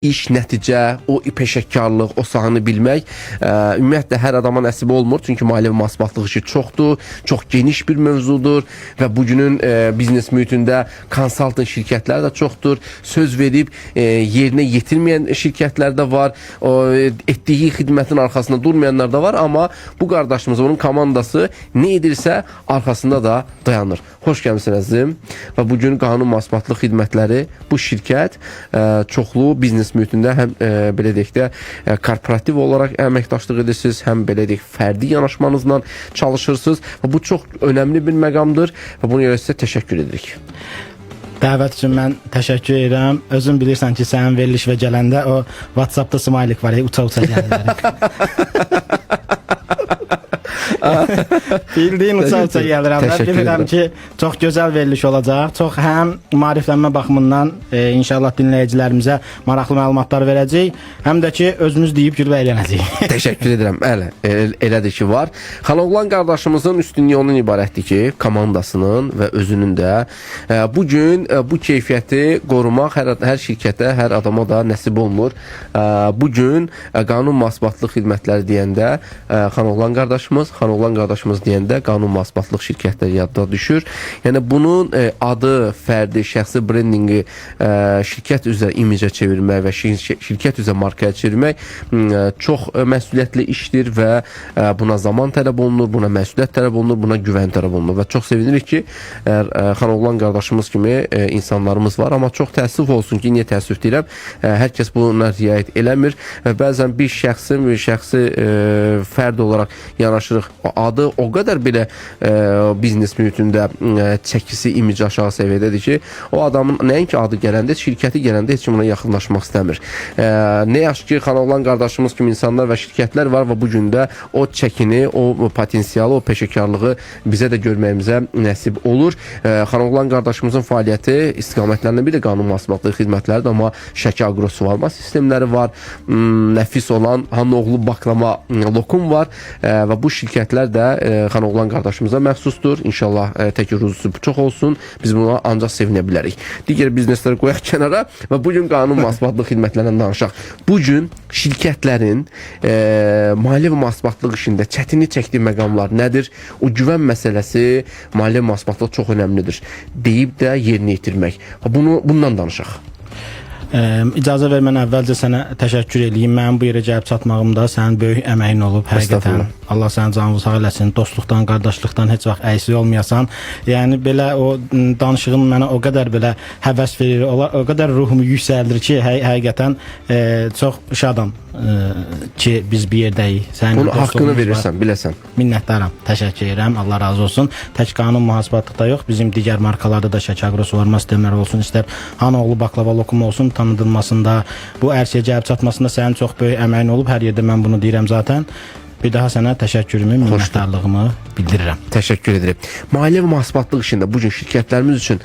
iş, nəticə, o peşəkarlıq, o sahanı bilmək ümumiyyətlə hər adama nəsib olmur. Çünki maliyyə və məhsulbatlıq işi çoxdur, çox geniş bir mövzudur və bugünün biznes mühitində konsalting şirkətləri də çoxdur. Söz verib yerinə yetirməyən şirkətlər də var, etdiyi xidmətin arxasında durmayanlar da var, amma bu qardaşımız, onun komandası nə edirsə arxasında da dayanır. Xoş gəlmişsiniz əzizim. Və bugün qanun məhsulbatlıq xidmətləri bu şirkət çoxlu biznes mühitində həm belə deyək də korporativ olaraq əməkdaşlıq edirsiniz, həm belə deyək fərdi yanaşmanızla çalışırsınız və bu çox önəmli bir məqamdır və buna görə sizə təşəkkür edirik. Dəvət üçün mən təşəkkür edirəm. Özün bilirsən ki, sənin veriliş və gələndə o WhatsApp-da smaylik var, uça-uça gəlirik. Bildiyin uça-uça gəlirəm. Bilirəm ki, çox gözəl veriliş olacaq. Çox həm maariflənmə baxımından inşallah dinləyicilərimizə maraqlı məlumatlar verəcək, həm də ki, özümüz deyib gülbə eylənəcəyik. Təşəkkür edirəm. Elədir ki, var. Xanoğlan qardaşımızın üstünlüyü ondan ibarətdir ki, komandasının və özünün də bugün bu keyfiyyəti qorumaq hər şirkətə, hər adama da nəsib olmur. Bugün qanun məhsulbatlıq xidmətləri deyəndə Xanoğlan qardaşımız deyəndə qanun məhsulbatlıq şirkətləri yadda düşür. Yəni bunun adı, fərdi, şəxsi brendingi şirkət üzrə imicə çevirmək və şirkət üzrə markaya çevirmək çox məsuliyyətli işdir və buna zaman tələb olunur, buna məsuliyyət tələb olunur, buna güvən tələb olunur və çox sevinirik ki, Xanoğlan qardaşımız kimi insanlarımız var, amma çox təəssüf olsun ki, niyə təəssüf deyirəm, hər kəs buna riayət eləmir və bəzən bir şəxsi fərd olaraq yanaşırıq. Adı o qədər belə biznes mühitində çəkisi, imici aşağı səviyyədədir ki, o adamın nəinki adı gələndə, şirkəti gələndə heç kim ona yaxınlaşmaq istəmir. Nə yaş ki, Xanoğlan qardaşımız kimi insanlar və şirkətlər var və bugün də o çəkini, o potensialı, o peşəkarlığı bizə də görməyimizə nəsib olur. Xanoğlan qardaşımızın fəaliyyəti istiqamətlərindən bir də qanun məhsulbatlıq xidmətləridir, amma Şəki aqrosuvarma sistemləri var, nəfis olan Hanoğlu baklama lokum var və bu şirkətlər də Xanoğlan qardaşımıza məxsusdur. İnşallah tək ruzusu çox olsun. Biz buna ancaq sevinə bilərik. Digər biznesləri qoyaq kənara və bugün qanun məhsulbatlıq xidmətlərindən danışaq. Bugün şirkətlərin maliyyə və məhsulbatlıq işində çətini çəkdiyi məqamlar nədir? O güvən məsələsi maliyyə məhsulbatlıq çox önəmlidir. Deyib də yerinə yetirmək. Bundan danışaq. İcazə ver, mən əvvəlcə sənə təşəkkür edeyim. Mənim bu yerə gəlib çatmağımda sənin böyük əməyin olub. Həqiqətən Allah sənin canını sağ eləsin. Dostluqdan, qardaşlıqdan heç vaxt əksik olmayasan. Yəni belə o danışığın mənə o qədər belə həvəs verir, o qədər ruhumu yüksəldir ki, həqiqətən çox şadam ki, biz bir yerdəyik. Bunun haqqını verirsən, biləsən. Minnətdaram, təşəkkür edirəm. Allah razı olsun. Tək qanun mühasibatlıqda yox, bizim digər markalarda da Şəki aqrosuvarma sistemləri olsun, istər Hanoğlu baklava lokum olsun, tanıdılmasında, bu ərsəyə gəlib çatmasında sənin çox böyük əməyin olub. Hər yerdə mən bunu deyirəm zaten. Bir daha sənə təşəkkürümü, minnətdarlığımı bildirirəm. Təşəkkür edirəm. Maliyyə və məhsulbatlıq işində bugün şirkətlərimiz üçün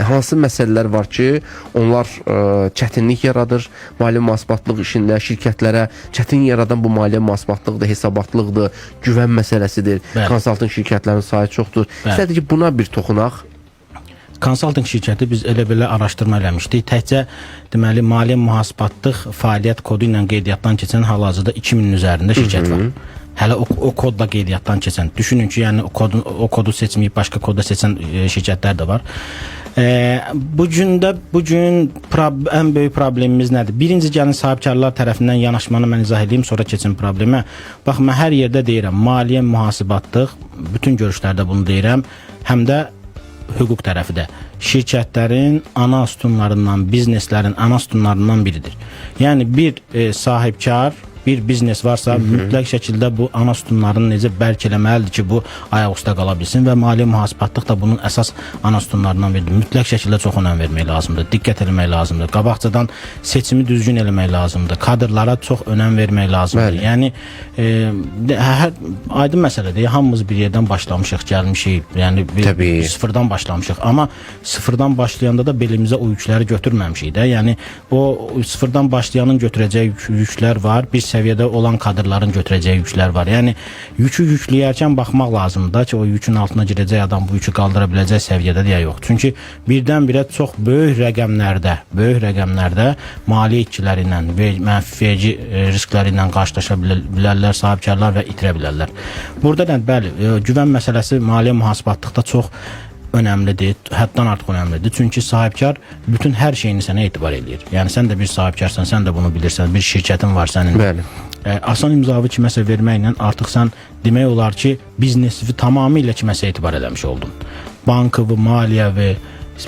hansı məsələlər var ki, onlar çətinlik yaradır. Maliyyə və məhsulbatlıq işində şirkətlərə çətin yaradan bu maliyyə və məhsulbatlıqdır, hesabatlıqdır, güvən məsələsidir. Konsalting şirkətlərinin sayı çoxdur. İstədik ki, buna bir toxunaq. Konsalting şirkəti biz elə belə araşdırma eləmişdik. Təkcə deməli maliyyə mühasibatlıq fəaliyyət kodu ilə qeydiyyatdan keçən hal-hazırda 2000-in üzərində şirkət var. Hələ o kodla qeydiyyatdan keçən. Düşünün ki, yəni o kodu seçməyib başqa kodda seçən şirkətlər də var. Bugün ən böyük problemimiz nədir? Birinci gəlin sahibkarlar tərəfindən yanaşmanı mən izah edeyim, sonra keçin problemə. Bax, mən hər yerdə deyirəm, maliyyə mühasibatlıq, bütün görüşlərdə bunu deyirəm, həm də hüquq tərəfi də şirkətlərin ana sütunlarından, bizneslərin ana sütunlarından biridir. Yəni bir sahibkar, bir biznes varsa mütləq şəkildə bu ana sütunlarını necə bərk eləməlidir ki, bu ayaq üstə qala bilsin və maliyyə mühasibatlıq da bunun əsas ana sütunlarından biridir. Mütləq şəkildə çox önəm vermək lazımdır, diqqət eləmək lazımdır, qabaqcadan seçimi düzgün eləmək lazımdır, kadrlara çox önəm vermək lazımdır. Yəni aydın məsələdir, hamımız bir yerdən başlamışıq, gəlmişik, yəni sıfırdan başlamışıq, amma sıfırdan başlayanda da belimizə o yükləri götürməmişik də, yəni o sıfırdan başlayanın götürəcəyi yüklər var, biz səviyyədə olan kadrların götürəcəyi yüklər var. Yəni yükü yükləyərkən baxmaq lazımdır ki, o yükün altına girəcək adam bu yükü qaldıra biləcək səviyyədə ya yox. Çünki birdən-birə çox böyük rəqəmlərdə maliyyə itkiləri ilə və mənfi vergi riskləri ilə qarşılaşa bilərlər sahibkarlar və itirə bilərlər. Burada da bəli, güvən məsələsi maliyyə mühasibatlıqda çox önəmlidir, həddən artıq önəmlidir. Çünki sahibkar bütün hər şeyini sənə etibar eləyir. Yəni sən də bir sahibkarsan, sən də bunu bilirsən, bir şirkətin var sənin. Bəli. Asan imzalı kiməsə verməklə artıq sən demək olar ki, biznesi tamamilə kiməsə etibar eləmiş oldun. Bankıvı, maliyyəvi,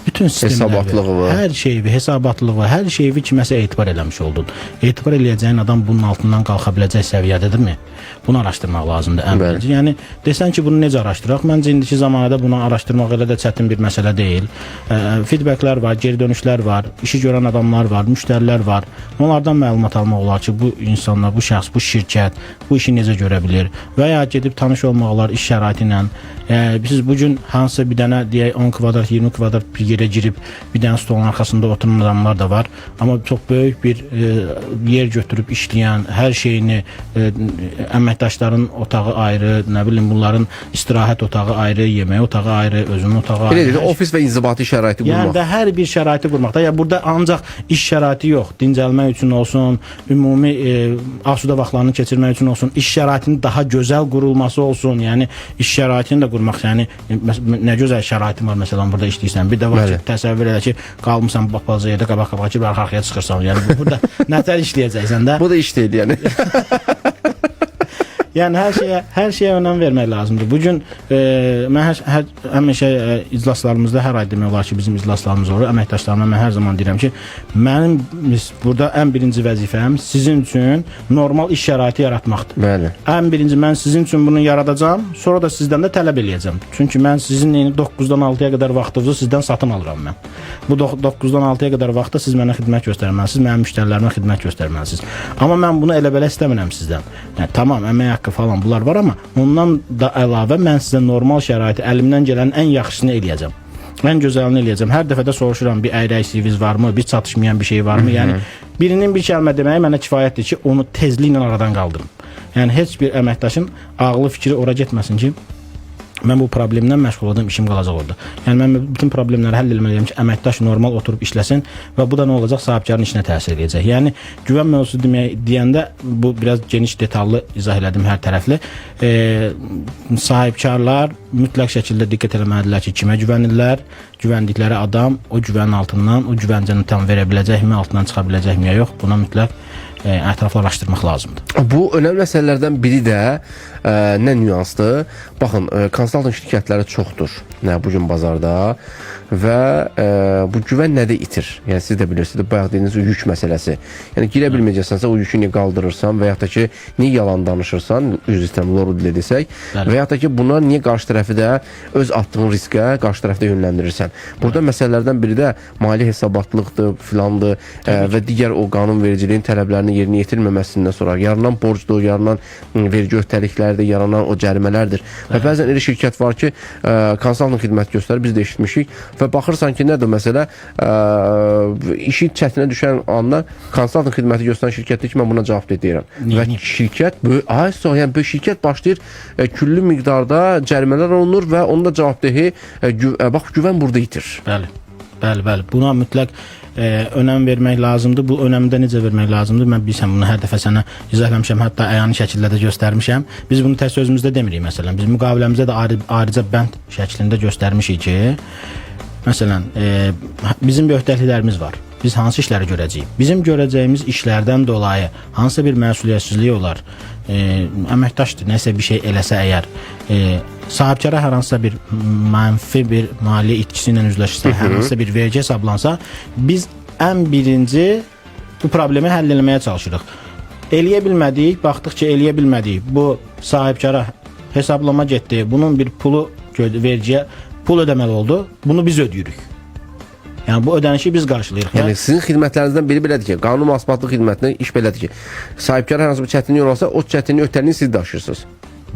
bütün sistemləri, hər şeyi, hesabatlığı, hər şeyi kiməsə etibar eləmiş oldun. Etibar eləyəcəyin adam bunun altından qalxa biləcək səviyyədədirmi? Bunu araşdırmaq lazımdır ən birinci. Yəni desən ki, bunu necə araşdıraq? Məncə indiki zamanada bunu araşdırmaq elə də çətin bir məsələ deyil. Feedbacklər var, geri dönüşlər var, işi görən adamlar var, müştərilər var. Onlardan məlumat almaq olar ki, bu insanlar, bu şəxs, bu şirkət bu işi necə görə bilir və ya gedib tanış olmaq olar iş şəraiti ilə. Siz bugün hansısa bir dənə deyək 10 kvadrat, 20 kvadrat bir yerə girib bir dənə stolun arxasında oturan adamlar da var. Amma çox böyük bir yer götürüb işləyən, hər şeyini əməkdaşların otağı ayrı, nə bilim bunların istirahət otağı ayrı, yemək otağı ayrı, özünün otağı ayrı. Belə ofis və inzibati şəraiti qurmaq. Yəni də hər bir şəraiti qurmaqda. Yəni burada ancaq iş şəraiti yox, dincəlmək üçün olsun, ümumi asudə vaxtlarını keçirmək üçün olsun, iş şəraitinin daha gözəl qurulması olsun. Yəni iş şəraitini də qurmaq, yəni nə gözəl şəraitin var məsələn burada işləyirsən. Bir də var ki, təsəvvür elə ki, qalmısan balaca yerdə qabaq-qabağa ki, arxaya çıxırsan. Yəni burada nətər işləyəcəksən də? Bu da iş deyil yəni. Yəni hər şeyə önəm vermək lazımdır. Bu gün mən həmişə iclaslarımızda hər ay demək olar ki, bizim iclaslarımız olur. Əməkdaşlarıma mən hər zaman deyirəm ki, mənim burada ən birinci vəzifəm sizin üçün normal iş şəraiti yaratmaqdır. Bəli. Ən birinci mən sizin üçün bunu yaradacağam, sonra da sizdən də tələb eləyəcəm. Çünki mən sizin 9-dan 6-ya qədər vaxtınızı sizdən satın alıram mən. Bu 9-dan 6-ya qədər vaxtda siz mənə xidmət göstərməlisiniz, mənim müştərilərimə xidmət göstərməlisiniz. Amma mən bunu elə-belə istəmirəm sizdən. Yəni tamam, əmək haqqı falan bunlar var, amma ondan da əlavə mən sizə normal şəraiti əlimdən gələn ən yaxşısını eləyəcəm. Ən gözəlini eləyəcəm. Hər dəfə də soruşuram, bir əyrəksizliğiniz varmı, bir çatışmayan bir şey varmı? Yəni birinin bir kəlmə deməyi mənə kifayətdir ki, onu tezliklə aradan qaldırım. Yəni heç bir əməkdaşın ağlı fikri ora getməsin ki, mən bu problemdən məşğul olacağım, işim qalacaq orada. Yəni mən bütün problemləri həll etməliyəm ki, əməkdaş normal oturub işləsin və bu da nə olacaq? Sahibkarın işinə təsir edəcək. Yəni güvən mövzusu deyəndə bu biraz geniş detallı izah elədim hər tərəfli. Sahibkarlar mütləq şəkildə diqqət etməlidirlər ki, kimə güvənirlər? Güvəndikləri adam o güvənin altından, o güvəncəni tam verə biləcəkmi, altından çıxa biləcəkmi ya yox? Buna mütləq ətraflı araşdırmaq lazımdır. Bu önəmli məsələlərdən biri də nə nüansdır? Baxın, konsalting şirkətləri çoxdur bu gün bazarda və bu güvən nədə itir? Yəni siz də bilirsiniz, bayaq dediyiniz o yük məsələsi. Yəni girə bilməyəcəksənsə o yükü niyə qaldırırsan və yaxud da ki, niyə yalan danışırsan, üzr istəyirəm, loru dilə desək, və yaxud da ki, buna niyə qarşı tərəfi də öz attığın riskə qarşı tərəfdə yönləndirirsən? Burada məsələlərdən biri də maliyyə hesabatlıqdır, filandır və digər o qanunvericiliyin tələblərini yerinə yetirməməsindən sonra yaranan borcdur, yaranan vergi öhdəliklərdir, yaranan o cərimələrdir. Və bəzən elə şirkət var ki, konsalting xidmət göstərir, biz də eşitmişik və baxırsan ki, nədir məsələ? İşi çətinə düşən anda konsalting xidməti göstərən şirkətdir ki, mən buna cavab deyirəm. Və şirkət yəni şirkət başlayır küllü miqdarda cərimələr olunur və onun da cavabdehi bax güvən burada itir. Bəli. Buna mütləq önəm vermək lazımdır. Bu önəmi də necə vermək lazımdır? Mən bilsəm bunu hər dəfə sənə izah eləmişəm, hətta əyani şəkildə də göstərmişəm. Biz bunu tək sözümüzdə demirik məsələn. Biz müqaviləmizdə də ayrıca bənd şəklində göstərmişik ki, məsələn, bizim bir öhdəliklərimiz var. Biz hansı işləri görəcəyik? Bizim görəcəyimiz işlərdən dolayı hansısa bir məsuliyyətsizlik olar, əməkdaşdır, nəsə bir şey eləsə əgər, sahibkara hər hansısa bir mənfi bir maliyyə itkisi ilə üzləşirsə, hər hansısa bir vergi hesablansa, biz ən birinci bu problemi həll etməyə çalışırıq. Eləyə bilmədik, baxdıq ki, eləyə bilmədik. Bu sahibkara hesablama getdi, bunun bir pulu vergiyə pul ödəməli oldu, bunu biz ödəyirik. Yəni bu ödənişi biz qarşılayırıq. Yəni sizin xidmətlərinizdən biri belədir ki, qanun mühasibatlıq xidmətində iş belədir ki, sahibkar hər hansı bir çətinlik olarsa, o çətinlik öhdəliyini siz daşıyırsınız.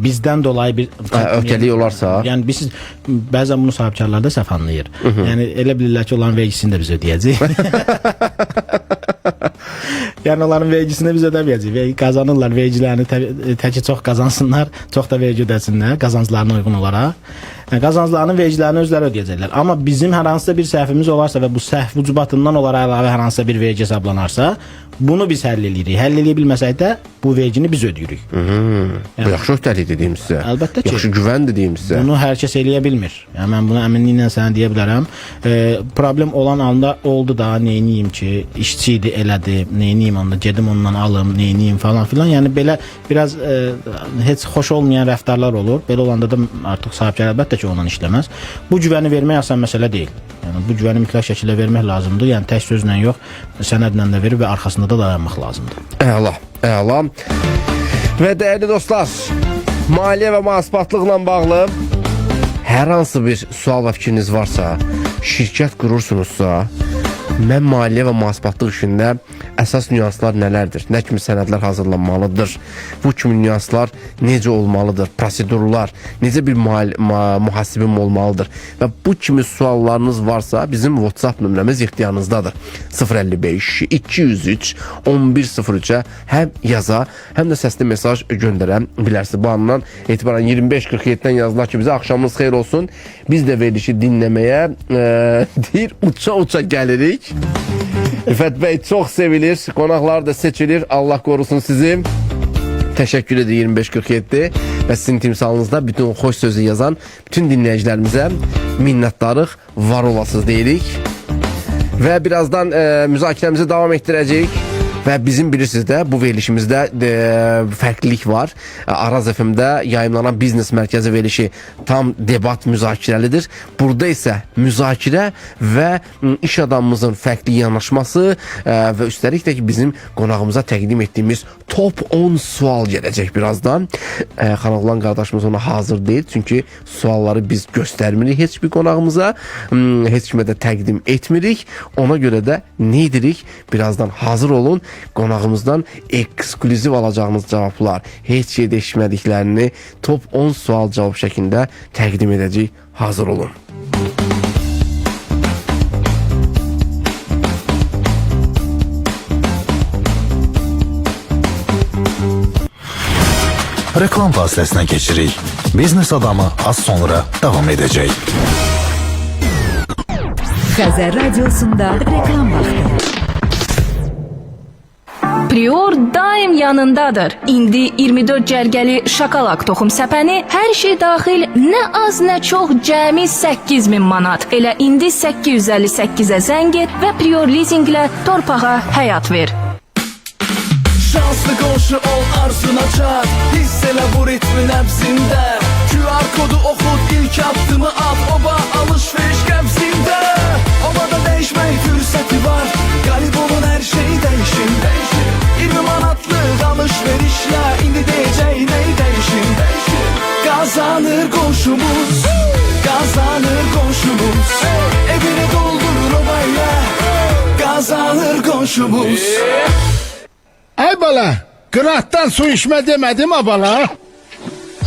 Bizdən dolayı bir öhdəlik olarsa, yəni biz bəzən bunu sahibkarlar da səhv anlayır. Yəni elə bilirlər ki, olan vergisini də biz ödəyəcəyik. Yəni onların vergisini biz ödəməyəcəyik. Vergi qazanırlar, vergilərini təki çox qazansınlar, çox da vergi ödəsinlər qazanclarına uyğun olaraq. Yəni qazanclarının vergilərini özləri ödəyəcəklər. Amma bizim hər hansısa bir səhvimiz olarsa və bu səhv ucubatından olaraq əlavə hər hansısa bir vergi hesablanarsa, bunu biz həll edirik. Həll edə bilməsək də bu vergini biz ödəyirik. Bu yaxşı öhdəlik dediyim sizə. Əlbəttə ki. Yaxşı güvən dediyim sizə. Bunu hər kəs eləyə bilmir. Yəni mən bunu əminliklə sənə deyə bilərəm. Problem olan anda oldu da, neyniyim ki, işçi idi, elədi, neyniyim onda, gedim ondan alım, neyniyim falan filan. Yəni belə biraz heç xoş olmayan rəftarlar olur. Belə olanda da artıq sahibkar əlbəttə ki, ondan işləməz. Bu güvəni vermək asan məsələ deyil. Yəni bu güvəni mütləq şəkildə vermək lazımdır. Yəni tək sözlə yox, sənədlə də verib və arxasında da dayanmaq lazımdır. Əla, əla. Və dəyərli dostlar, maliyyə və mühasibatlıqla bağlı hər hansı bir sual və fikriniz varsa, şirkət qurursunuzsa, mən maliyyə və mühasibatlıq işində əsas nüanslar nələrdir? Nə kimi sənədlər hazırlanmalıdır? Bu kimi nüanslar necə olmalıdır? Prosedurlar, necə bir mühasibim olmalıdır? Və bu kimi suallarınız varsa, bizim WhatsApp nömrəmiz ixtiyarınızdadır. 055 203 1103-ə həm yaza, həm də səsli mesaj göndərə bilərsiniz. Bu andan etibarən 25:47-dən yazılar ki, bizə axşamınız xeyir olsun. Biz də verilişi dinləməyə deyir, uça-uça gəlirik. İffət bəy çox sevilir, qonaqlar da seçilir. Allah qorusun sizi. Təşəkkür edir 2547 və sizin timsalınızda bütün xoş sözü yazan bütün dinləyicilərimizə minnətdarıq, var olasınız deyirik. Və birazdan müzakirəmizi davam etdirəcəyik. Və bizim bilirsiniz də bu verilişimizdə fərqlilik var. Araz FM-də yayımlanan biznes mərkəzi verilişi tam debat müzakirəlidir. Burada isə müzakirə və iş adamımızın fərqli yanaşması və üstəlik də ki bizim qonağımıza təqdim etdiyimiz top 10 sual gələcək birazdan. Xanaqlan qardaşımız ona hazır deyil. Çünki sualları biz göstərmirik heç bir qonağımıza. Heç kimə də təqdim etmirik. Ona görə də nə edirik? Birazdan hazır olun. Qonağımızdan eksklüziv alacağınız cavablar, heç şey deşmədiklərini top 10 sual cavab şəklində təqdim edəcək. Hazır olun. Reklam fasiləsinə keçirik. Biznes adamı az sonra davam edəcək. Xəzər radiosunda reklam vaxtı. Prior daim yanındadır. İndi 24 cərgəli şokolad toxum səpəni, hər şey daxil nə az nə çox cəmi 8000 manat. Elə indi 858-ə zəng et və Prior leasinglə torpağa həyat ver. Şanslı qonşu ol, arzuna çat, hiss elə bu ritmin nəbzində. QR kodu oxud, ilk addımı at, oba alış-veriş qəbzində. Obada dəyişmək fürsəti var, qalib olun hər şey dəyişin. 20 manatlıq alış-verişlə, indi deyəcək nəy dəyişin. Qazanır qonşumuz, qazanır qonşumuz, evini doldurur obayla, qazanır qonşumuz. Ay bala, qıratdan su içmə demədim ha bala.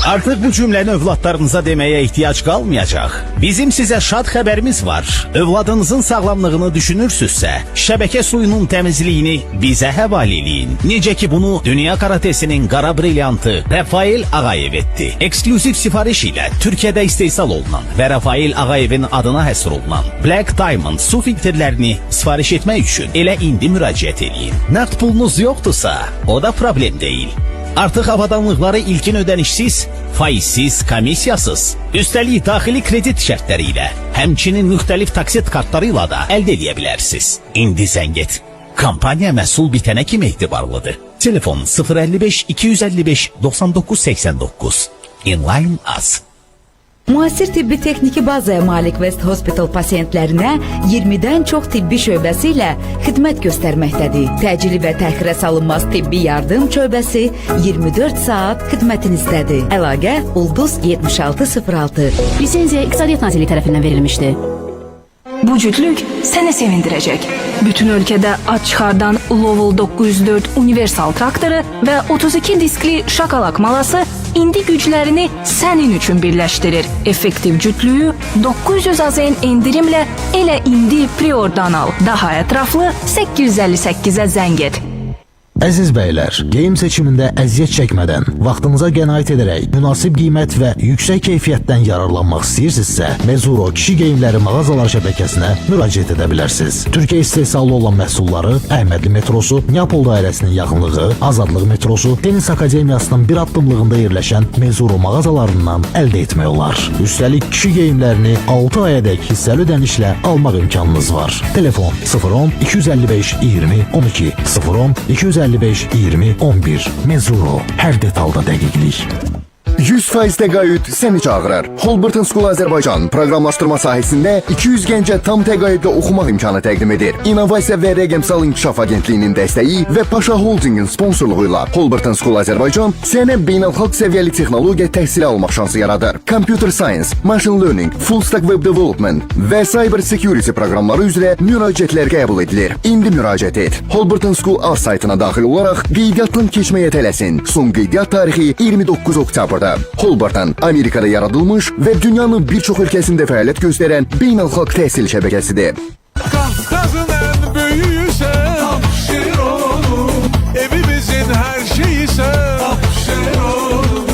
Artık bu cümleni övladlarınıza demeye ihtiyaç kalmayacak. Bizim size şad haberimiz var. Övladınızın sağlamlığını düşünürsünüzsə, şəbəkə suyunun təmizliyini bizə həvalə eləyin. Necə ki bunu Dünya Karatesinin qara brilyantı Rafael Ağayev etdi. Eksklüziv sifariş ilə Türkiyədə istehsal olunan və Rafael Ağayevin adına həsr olunan Black Diamond su filtrlərini sifariş etmək üçün elə indi müraciət eləyin. Nəqd pulunuz yoxdursa, o da problem deyil. Artıq avadanlıqları ilkin ödənişsiz, faizsiz, komissiyasız, üstəlik daxili kredit şərtləri ilə, həmçinin müxtəlif taksit kartlarıyla da əldə edə bilərsiniz. İndi zəng et. Kampaniya məhsul bitənə kimi etibarlıdır. Telefon 055 255 9989. Inline Az. Müasir tibbi texniki bazaya malik West Hospital pasiyentlərinə 20-dən çox tibbi şöbəsi ilə xidmət göstərməkdədir. Təcili və təxirə salınmaz tibbi yardım şöbəsi 24 saat xidmətinizdədir. Əlaqə Ulduz 7606. Lisenziya İqtisadiyyat Nazirliyi tərəfindən verilmişdir. Bu cütlük səni sevindirəcək. Bütün ölkədə ad çıxardan Lovell 904 universal traktoru və 32 diskli şokolad malası indi güclərini sənin üçün birləşdirir. Effektiv cütlüyü 900 AZN endirimlə elə indi Prior'dan al. Daha ətraflı 858-ə zəng et. Əziz bəylər, geyim seçimində əziyyət çəkmədən, vaxtınıza qənaət edərək, münasib qiymət və yüksək keyfiyyətdən yararlanmaq istəyirsinizsə, Mezuro kişi geyimləri mağazalar şəbəkəsinə müraciət edə bilərsiniz. Türkiyə istehsalı olan məhsulları Əhmədli metrosu, Neapol dairəsinin yaxınlığı, Azadlıq metrosu, Tenis Akademiyasının bir addımlığında yerləşən Mezuro mağazalarından əldə etmək olar. Üstəlik kişi geyimlərini 6 ayadək hissəli ödənişlə almaq imkanınız var. Telefon 010 255 20 12 010 255 20 11. Mezuro, hər detalda dəqiqlik. 100% təqaüd səni çağırır. Holberton School Azərbaycan proqramlaşdırma sahəsində 200 gəncə tam təqaüddə oxumaq imkanı təqdim edir. İnnovasiya və Rəqəmsal İnkişaf Agentliyinin dəstəyi və Paşa Holdingin sponsorluğu ilə Holberton School Azərbaycan sənə beynəlxalq səviyyəli texnologiya təhsili almaq şansı yaradır. Computer Science, Machine Learning, Full Stack Web Development və Cyber Security proqramları üzrə müraciətlər qəbul edilir. İndi müraciət et. Holberton School A saytına daxil olaraq qeydiyyatdan keçməyə tələsin. Son qeydiyyat tarixi 29 oktyabr. Holberton, Amerikada yaradılmış və dünyanın bir çox ölkəsində fəaliyyət göstərən beynəlxalq təhsil şəbəkəsidir. Qafqazın ən böyüyüsən, Abşeron, evimizin hər şeyisən, Abşeron,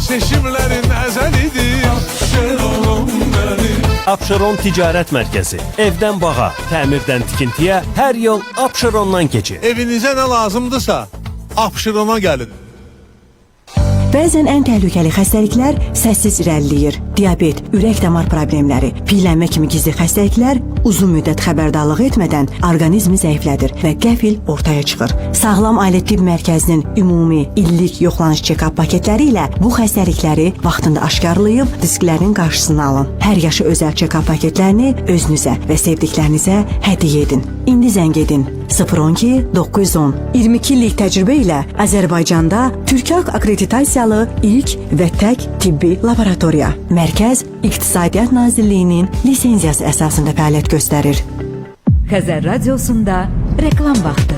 seçimlərin əzəlidir, Abşeron mənim. Abşeron Ticarət Mərkəzi. Evdən bağa, təmirdən tikintiyə hər yol Abşerondan keçir. Evinizə nə lazımdırsa, Abşerona gəlin. Bəzən ən təhlükəli xəstəliklər səssiz irəliləyir. Diabet, ürək-damar problemləri, piyələnmə kimi gizli xəstəliklər uzun müddət xəbərdarlıq etmədən orqanizmi zəiflədir və qəfil ortaya çıxır. Sağlam Ailə Tibb Mərkəzinin ümumi illik yoxlanış check-up paketləri ilə bu xəstəlikləri vaxtında aşkarlayıb risklərin qarşısını alın. Hər yaşı özəl check-up paketlərini özünüzə və sevdiklərinizə hədiyyə edin. İndi zəng edin 012 910. 22 illik təcrübə ilə Azərbaycanda Türkiyə akkreditasiyalı ilk və tək tibbi laboratoriya. Mərkəz İqtisadiyyat Nazirliyinin lisenziyası əsasında fəaliyyət göstərir. Xəzər Radiosunda reklam vaxtı.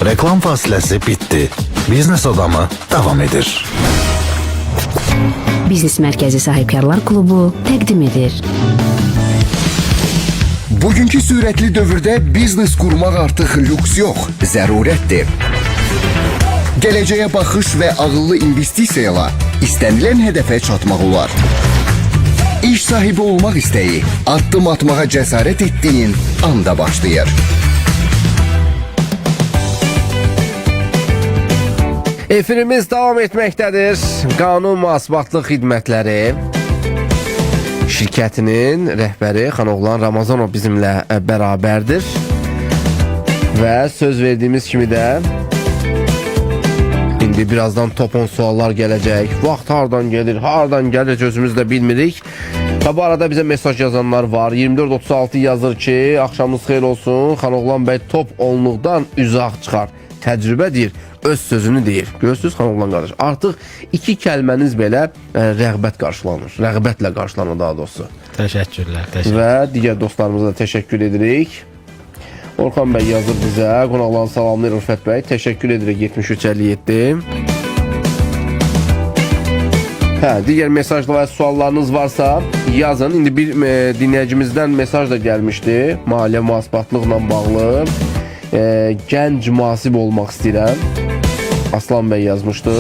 Reklam fasiləsi bitdi. Biznes adamı davam edir. Biznes Mərkəzi Sahibkarlar Klubu təqdim edir. Bugünkü sürətli dövrdə biznes qurmaq artıq lüks yox, zərurətdir. Gələcəyə baxış və ağıllı investisiyalar istənilən hədəfə çatmaq olar. İş sahibi olmaq istəyi addım atmağa cəsarət etdiyin anda başlayır. Efirimiz davam etməkdədir. Qanun Mühasibatlıq Xidmətləri şirkətinin rəhbəri Xanoğlan Ramazanov bizimlə bərabərdir. Və söz verdiyimiz kimi də indi birazdan top 10 suallar gələcək. Vaxt hardan gəlir özümüz də bilmirik. Bu arada bizə mesaj yazanlar var. 2436 yazır ki, axşamınız xeyir olsun. Xanoğlan bəy top 10-luqdan uzaq çıxar. Təcrübə deyir, öz sözünü deyir. Görürsünüz Xanoğlan qardaş. Artıq iki kəlməniz belə rəğbət qarşılanır. Rəğbətlə qarşılanır daha doğrusu. Təşəkkürlər. Və digər dostlarımıza da təşəkkür edirik. Orxan bəy yazır bizə. Qonaqlarını salamlayır Rüfət bəy. Təşəkkür edirik 7357. Digər mesajlar və suallarınız varsa yazın. İndi bir dinləyicimizdən mesaj da gəlmişdi. Maliyyə mühasibatlıqla bağlı. Gənc mühasib olmaq istəyirəm. Aslan bəy yazmışdı.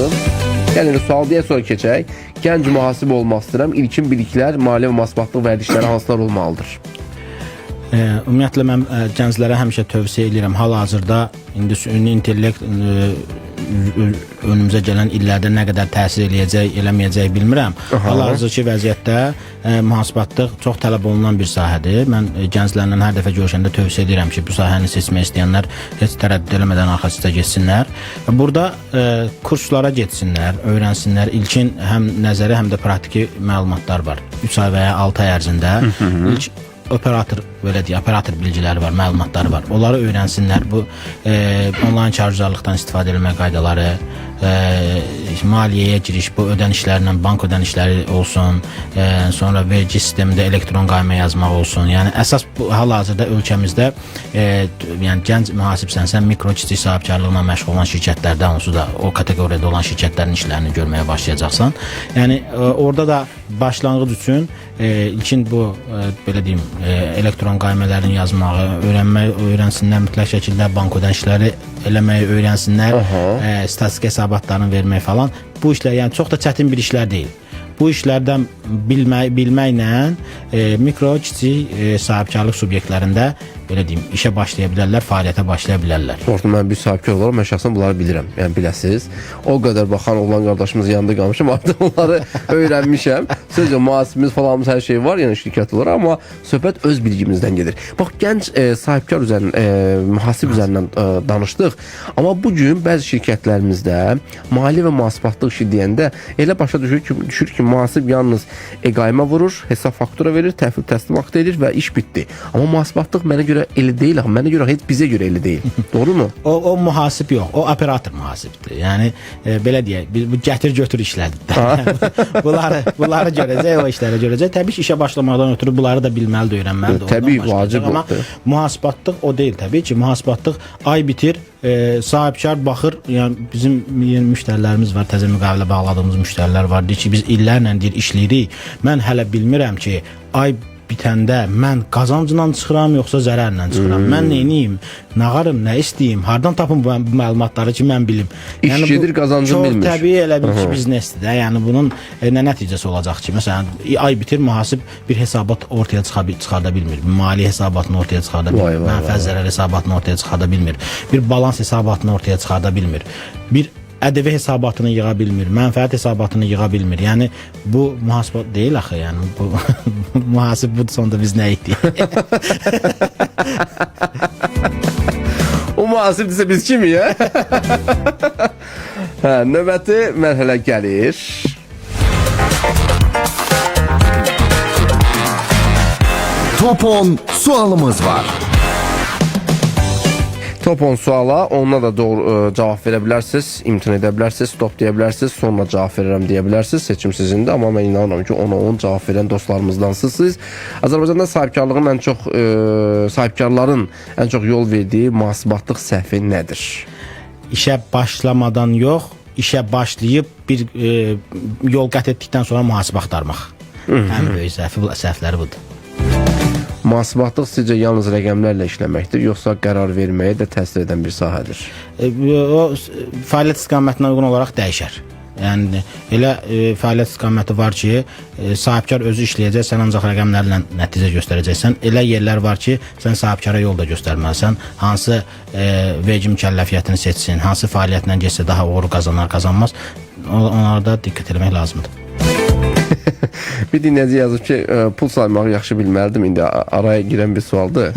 Yəni sual deyə sonra keçək. Gənc mühasib olmaq istəyirəm. İlkin biliklər, maliyyə mühasibatlıq vərdişləri hansılar olmalıdır? Ümumiyyətlə mən gənclərə həmişə tövsiyə edirəm. Hal-hazırda indi süni intellekt önümüzə gələn illərdə nə qədər təsir eləyəcək, eləməyəcək bilmirəm. Hal-hazırki vəziyyətdə mühasibatlıq çox tələb olunan bir sahədir. Mən gənclərlə hər dəfə görüşəndə tövsiyə edirəm ki, bu sahəni seçmək istəyənlər heç tərəddüd eləmədən arxasıca getsinlər. Burada kurslara getsinlər, öyrənsinlər. İlkin həm nəzəri, həm də praktiki məlumatlar var. 3 ay və ya 6 ay ərzində ilk operator bilgiləri var, məlumatları var. Onları öyrənsinlər. Bu onlayn kargüzarlıqdan istifadə etmə qaydaları, maliyyəyə giriş, bu ödənişlərlə bank ödənişləri olsun, sonra vergi sistemində elektron qayma yazmaq olsun. Yəni əsas bu hal-hazırda ölkəmizdə yəni gənc mühasibsən, sən mikro kiçik sahibkarlıqla məşğul olan şirkətlərdən onsuz da o kateqoriyada olan şirkətlərin işlərini görməyə başlayacaqsan. Yəni orada da başlanğıc üçün ilkin bu belə deyim elektron qaymələrin yazmağı, öyrənsinlər mütləq şəkildə bank ödənişləri eləməyi öyrənsinlər, statistik hesabatlarını vermək falan. Bu işlər yəni çox da çətin bir işlər deyil. Bu işlərdən bilməklə mikro, kiçik sahibkarlıq subyektlərində belə deyim, işə başlaya bilərlər, fəaliyyətə başlaya bilərlər. Orada mən bir sahibkar olaraq mən şəxsən bunları bilirəm. Yəni biləsiniz. O qədər baxan oğlan qardaşımız yanında qalmışam, artıq onları öyrənmişəm. Sözcə mühasibimiz falanımız hər şey var, yəni şirkət olaraq, amma söhbət öz bilgimizdən gedir. Bax, gənc sahibkar üzərindən, mühasib üzərindən danışdıq. Amma bu gün bəzi şirkətlərimizdə mali və mühasibatlıq işi deyəndə elə başa düşür ki, mühasib yalnız qayma vurur, hesab faktura verir, təhvil təslim aktı edir və iş bitdi. Amma mühasibatlıq mənə görə elə deyil, mənə görə heç bizə görə elə deyil. Doğru mu? O mühasib yox, o operator mühasibdir. Yəni belə deyək, bu gətir-götür işlədir. Bunları görəcək, o işləri görəcək. Təbii ki, işə başlamaqdan ötürü bunları da bilməlidir, öyrənməlidir. Təbii, vacib. Amma mühasibatlıq o deyil təbii ki. Mühasibatlıq ay bitir, sahibkar baxır, yəni bizim yeni müştərilərimiz var, təzə müqavilə bağladığımız müştərilər var. Deyir ki, biz illərlə deyir işləyirik. Mən hələ bilmirəm ki, ay bitəndə mən qazancla çıxıram, yoxsa zərərlə çıxıram. Mən neyiniyim, nağarım, nə istəyim, hardan tapım bu məlumatları ki, mən bilim. İş gedir, qazancını bilmir. Çox təbii elə bir ki, biznesdir. Yəni bunun nə nəticəsi olacaq ki, məsələn, ay bitir, mühasib bir hesabat ortaya çıxarda bilmir. Mali hesabatını ortaya çıxarda bilmir. Mənfəət zərər hesabatını ortaya çıxarda bilmir. Bir balans hesabatını ortaya çıxarda bilmir. Bir ƏDV hesabatını yığa bilmir, mənfəət hesabatını yığa bilmir. Yəni bu mühasibat deyil axı, yəni bu mühasib budur, sonda biz nə etdik? O mühasibdirsə biz kimik? Növbəti mərhələ gəlir. Top 10 sualımız var. Top 10 suala, onunla da doğru cavab verə bilərsiniz, imtina edə bilərsiniz, stop deyə bilərsiniz, sonra cavab verirəm deyə bilərsiniz, seçim sizindir. Amma mən inanıram ki, 10-10 cavab verən dostlarımızdansınız. Azərbaycanda sahibkarların ən çox yol verdiyi mühasibatlıq səhvi nədir? İşə başlamadan yox, işə başlayıb bir yol qət etdikdən sonra mühasibə axtarmaq. Ən böyük səhvləri budur. Mühasibatlıq sizcə yalnız rəqəmlərlə işləməkdir, yoxsa qərar verməyə də təsir edən bir sahədir? O fəaliyyət istiqamətinə uyğun olaraq dəyişər. Yəni elə fəaliyyət istiqaməti var ki, sahibkar özü işləyəcək, sən ancaq rəqəmlərlə nəticə göstərəcəksən. Elə yerlər var ki, sən sahibkara yol da göstərməlisən. Hansı vergi mükəlləfiyyətini seçsin, hansı fəaliyyətlə getsə daha uğur qazanar, qazanmaz. Onlarda diqqət etmək lazımdır. Bir dinləyici yazıb ki, pul saymağı yaxşı bilməlidim. İndi araya girən bir sualdır.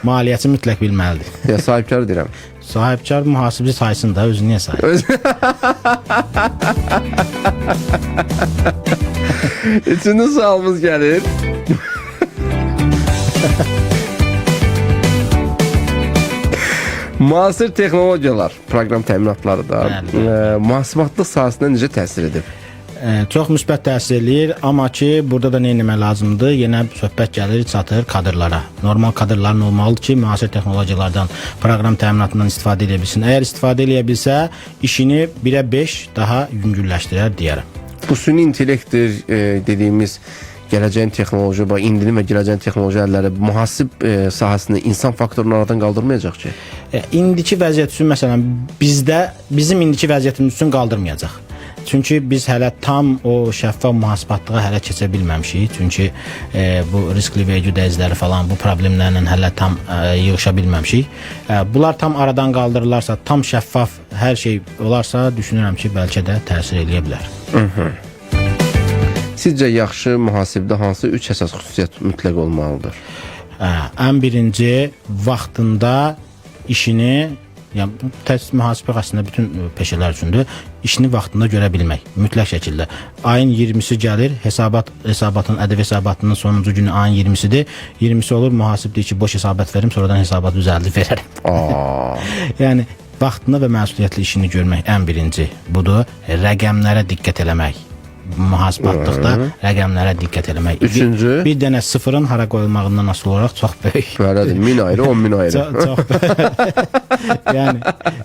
Maliyyəçi mütləq bilməlidir. Ya sahibkar deyirəm. Sahibkar mühasibci saysın da, özü niyə sayır? Üçüncü sualımız gəlir. Müasir texnologiyalar, proqram təminatları da mühasibatlıq sahəsinə necə təsir edib? Çox müsbət təsir eləyir, amma ki, burada da nə etmək lazımdır? Yenə söhbət gəlir, çatır kadrlara. Normal kadrların olmalıdır ki, müasir texnologiyalardan, proqram təminatından istifadə edə bilsin. Əgər istifadə edə bilsə, işini 1-ə 5 daha yüngülləşdirər deyərəm. Bu süni intellektdir dediyimiz gələcəyin texnoloji, indinin və gələcəyin texnoloji əlləri mühasib sahəsində insan faktorunu aradan qaldırmayacaq ki? İndiki vəziyyət üçün, məsələn, bizim indiki vəziyyətimiz üçün qaldırmayacaq. Çünki biz hələ tam o şəffaf mühasibatlığa hələ keçə bilməmişik. Çünki bu riskli vergi ödəyiciləri falan bu problemlərlə hələ tam yığışa bilməmişik. Bunlar tam aradan qaldırılarsa, tam şəffaf hər şey olarsa, düşünürəm ki, bəlkə də təsir eləyə bilər. Sizcə yaxşı mühasibdə hansı 3 əsas xüsusiyyət mütləq olmalıdır? Ən birinci, vaxtında işini, yəni təhsil mühasibə əslində bütün peşələr üçündür, işini vaxtında görə bilmək, mütləq şəkildə. Ayın 20-si gəlir, hesabatın, ƏDV hesabatının sonuncu günü ayın 20-sidir. 20-si olur, mühasib deyir ki, boş hesabat verim, sonradan hesabat düzəldib verərəm. Yəni vaxtını və məsuliyyətli işini görmək ən birinci budur. Rəqəmlərə diqqət eləmək. Mühasibatlıqda rəqəmlərə diqqət eləmək. Üçüncü? Bir dənə sıfırın hara qoyulmağından asılı olaraq çox böyük. Belədir, 1000 ayrı, 10.000 ayrı. Çox yəni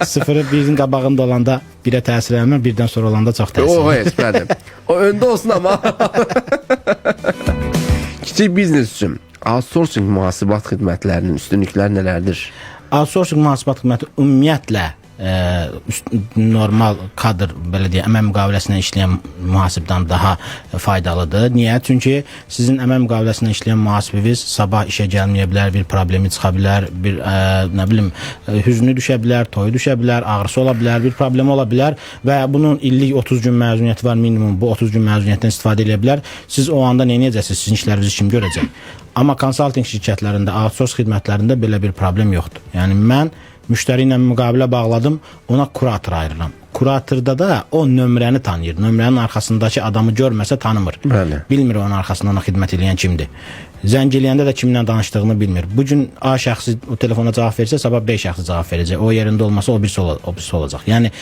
sıfırı birin qabağında olanda birə təsir eləmir, birdən sonra olanda çox təsir. O heç bəli. O öndə olsun amma. Kiçik biznes üçün outsourcing mühasibat xidmətlərinin üstünlükləri nələrdir? Outsourcing mühasibat xidməti ümumiyyətlə normal kadr, belə deyək, əmək müqaviləsində işləyən mühasibdən daha faydalıdır. Niyə? Çünki sizin əmək müqaviləsində işləyən mühasibiniz sabah işə gəlməyə bilər, bir problemi çıxa bilər, bir nə bilim, hüznü düşə bilər, toyu düşə bilər, ağrısı ola bilər, bir problemi ola bilər və bunun illik 30 gün məzuniyyəti var minimum. Bu 30 gün məzuniyyətdən istifadə edə bilər. Siz o anda nə edəcəksiniz? Sizin işlərinizi kim görəcək? Amma konsalting şirkətlərində, outsource xidmətlərində belə bir problem yoxdur. Yəni mən müştəri ilə müqavilə bağladım, ona kurator ayırıram. Kuratorda da o nömrəni tanıyır. Nömrənin arxasındakı adamı görməsə tanımır. Bəli. Bilmir onun arxasından xidmət edən kimdir. Zəng eləyəndə də kimlə danışdığını bilmir. Bugün A şəxsi o telefona cavab versə, sabah B şəxsi cavab verəcək. O yerində olmasa o birisi olacaq. Yəni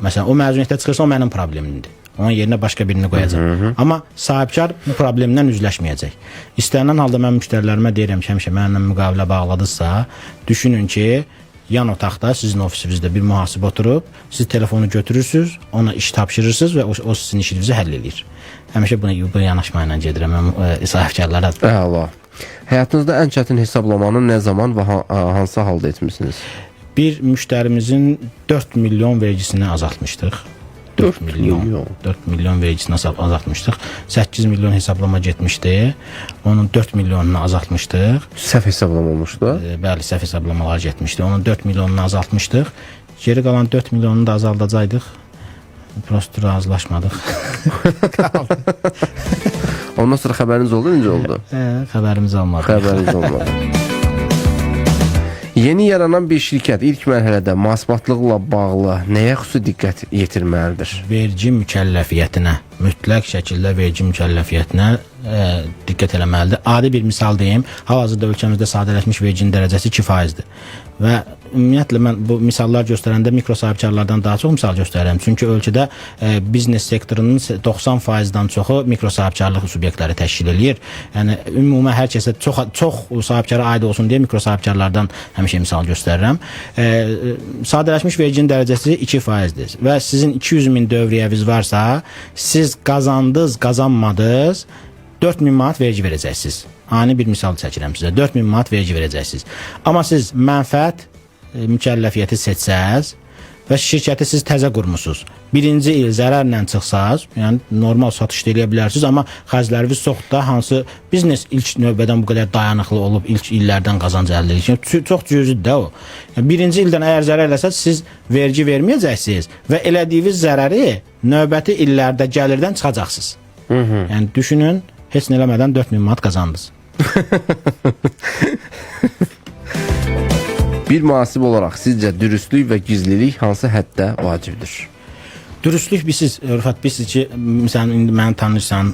məsələn o məzuniyyətə çıxırsa o mənim problemimdir. Onun yerinə başqa birini qoyacaq. Amma sahibkar bu problemdən üzləşməyəcək. İstənilən halda mən müştərilərimə deyirəm ki, həmişə mənimlə müqavilə bağladısa, düşünün ki, yan otaqda sizin ofisinizdə bir mühasib oturub, siz telefonu götürürsünüz, ona iş tapşırırsınız və o sizin işinizi həll edir. Həmişə bu yanaşma ilə gedirəm sahibkarlara. Əla. Həyatınızda ən çətin hesablamanı nə zaman və hansı halda etmisiniz? Bir müştərimizin 4 milyon vergisini azaltmışdıq. 4 milyon vergisini azaltmışdıq. 8 milyon hesablama getmişdi. Onun 4 milyonunu azaltmışdıq. Səhv hesablama olmuşdu? Bəli, səhv hesablamalar getmişdi. Onun 4 milyonunu azaltmışdıq. Geri qalan 4 milyonunu da azaldacaqdıq. Prosto razılaşmadıq. Ondan sonra xəbəriniz oldu, necə oldu? Xəbərimiz olmadı. Xəbəriniz olmadı. Yeni yaranan bir şirkət ilk mərhələdə mühasibatlıqla bağlı nəyə xüsusi diqqət yetirməlidir? Vergi mükəlləfiyyətinə, mütləq şəkildə vergi mükəlləfiyyətinə diqqət eləməlidir. Adi bir misal deyim, hal-hazırda ölkəmizdə sadələşmiş verginin dərəcəsi 2%-dir. Və ümumiyyətlə mən bu misallar göstərəndə mikro sahibkarlardan daha çox misal göstərirəm. Çünki ölkədə biznes sektorunun 90%-dan çoxu mikro sahibkarlıq subyektləri təşkil eləyir. Yəni ümumən hər kəsə çox sahibkara aid olsun deyə mikro sahibkarlardan həmişə misal göstərirəm. Sadələşmiş verginin dərəcəsi 2%-dir və sizin 200 min dövriyyəniz varsa, siz qazandınız, qazanmadınız, 4000 manat vergi verəcəksiniz. Ani bir misal çəkirəm sizə. 4000 manat vergi verəcəksiniz. Amma siz mənfəət mükəlləfiyyəti seçsəz və şirkəti siz təzə qurmusunuz. Birinci il zərərlə çıxsaz, yəni normal satış eləyə bilərsiniz, amma xərcləriniz çoxdur. Hansı biznes ilk növbədən bu qədər dayanıqlı olub, ilk illərdən qazanc əldə edir. Çox cüzidir də o. Yəni, birinci ildən əgər zərər eləsəz, siz vergi verməyəcəksiniz və elədiyiniz zərəri növbəti illərdə gəlirdən çıxacaqsınız. Yəni düşünün, heç nə eləmədən 4000 manat qazandınız. Bir mühasib olaraq sizcə dürüstlük və gizlilik hansı həddə vacibdir? Dürüstlük bilsiz, Rüfət, bilsiz ki, sən indi məni tanırsan,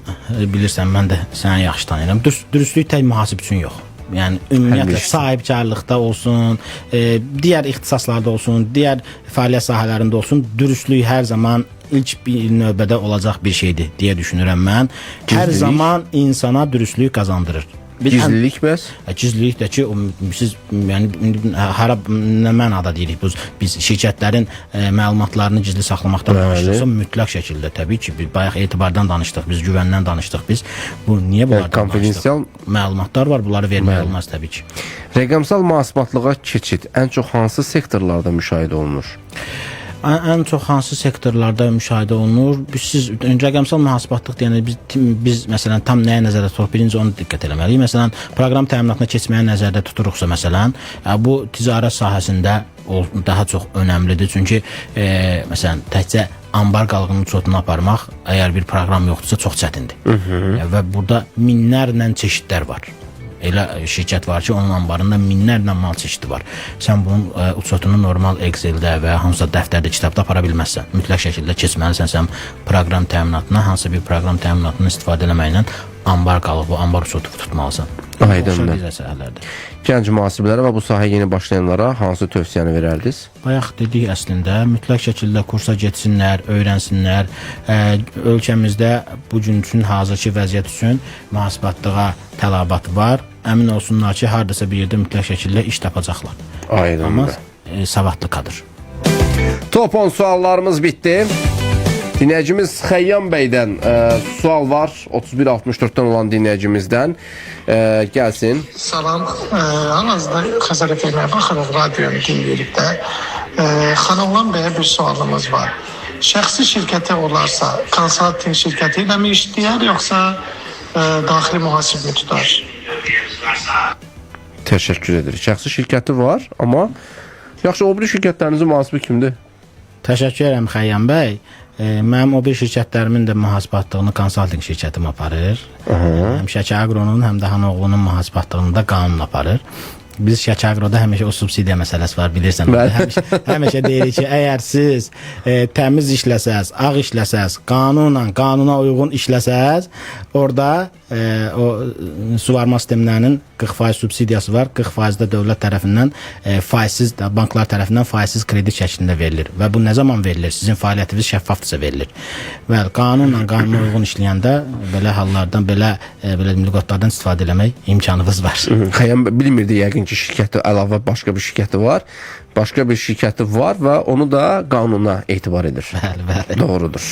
bilirsən, mən də səni yaxşı tanıyıram. Dürüstlük tək mühasib üçün yox. Yəni ümumiyyətlə sahibkarlıqda olsun, digər ixtisaslarda olsun, digər fəaliyyət sahələrində olsun, dürüstlük hər zaman ilk bir növbədə olacaq bir şeydir deyə düşünürəm mən. Hər zaman insana dürüstlük qazandırır. Gizlilik bəs? Gizlilik də ki, siz yəni hara nə mənada deyirik, biz şirkətlərin məlumatlarını gizli saxlamaqdan danışırsa, mütləq şəkildə təbii ki, bayaq etibardan danışdıq, biz güvəndən danışdıq, biz bu niyə bunlardan danışdıq? Məlumatlar var, bunları vermək olmaz təbii ki. Rəqəmsal mühasibatlığa keçid ən çox hansı sektorlarda müşahidə olunur? Ən çox hansı sektorlarda müşahidə olunur? Siz rəqəmsal mühasibatlıq deyəndə biz məsələn tam nəyə nəzərdə tuturuq? Birinci onu diqqət eləməliyik. Məsələn, proqram təminatına keçməyə nəzərdə tuturuqsa məsələn, bu ticarət sahəsində daha çox önəmlidir. Çünki məsələn, təkcə ambar qalığının uçotunu aparmaq əgər bir proqram yoxdursa çox çətindir. Və burada minlərlə çeşidlər var. Elə şirkət var ki, onun ambarında minlərlə mal çeşidi var. Sən bunun uçotunu normal Excel-də və hansısa dəftərdə, kitabda apara bilməzsən. Mütləq şəkildə keçməlisən sən proqram təminatına, hansısa bir proqram təminatını istifadə eləməklə ambar qalıq, bu ambar uçotu tutmalısan. Aydındır. Digər sahələrdə. Gənc mühasiblərə və bu sahəyə yeni başlayanlara hansı tövsiyəni verərdiniz? Bayaq dedik əslində mütləq şəkildə kursa getsinlər, öyrənsinlər. Ölkəmizdə bu gün üçün hazırki vəziyyət üçün mühasibatlığa tələbat var. Əmin olsunlar ki, hardasa bir yerdə mütləq şəkildə iş tapacaqlar. Aydındır. Amma savadlı kadr. Top 10 suallarımız bitdi. Dinləyicimiz Xəyyam bəydən sual var. 3164-dən olan dinləyicimizdən gəlsin. Salam. Hal-hazırda Xəzər FM-ə baxırıq, radionu dinləyirik də. Xanımlan bəyə bir sualımız var. Şəxsi şirkəti olarsa, konsalting şirkəti ilə mi işləyər, yoxsa daxili mühasib mi tutar? Təşəkkür edirik. Şəxsi şirkəti var, amma yaxşı, o bir şirkətlərinizin mühasibi kimdir? Təşəkkür edirəm Xəyyam bəy. Mənim o bir şirkətlərimin də mühasibatlığını konsalting şirkətim aparır. Həm Şəki Aqronun, həm də Hanoğlunun mühasibatlığını da qanun aparır. Biz Şəki Aqroda həmişə o subsidiya məsələsi var, bilirsən. Həmişə deyirik ki, əgər siz təmiz işləsəz, ağ işləsəz, qanuna uyğun işləsəz, orada o suvarma sistemlərinin 40% subsidiyası var. 40% də dövlət tərəfindən faizsiz, banklar tərəfindən faizsiz kredit şəklində verilir. Və bu nə zaman verilir? Sizin fəaliyyətiniz şəffafdırsa verilir. Və qanuna uyğun işləyəndə belə hallardan, belə lüğətlərdən istifadə etmək imkanınız var. Xəyyam bilmirdi yəqin ki, şirkəti əlavə başqa bir şirkəti var. Başqa bir şirkəti var və onu da qanuna etibar edir. Bəli. Doğrudur.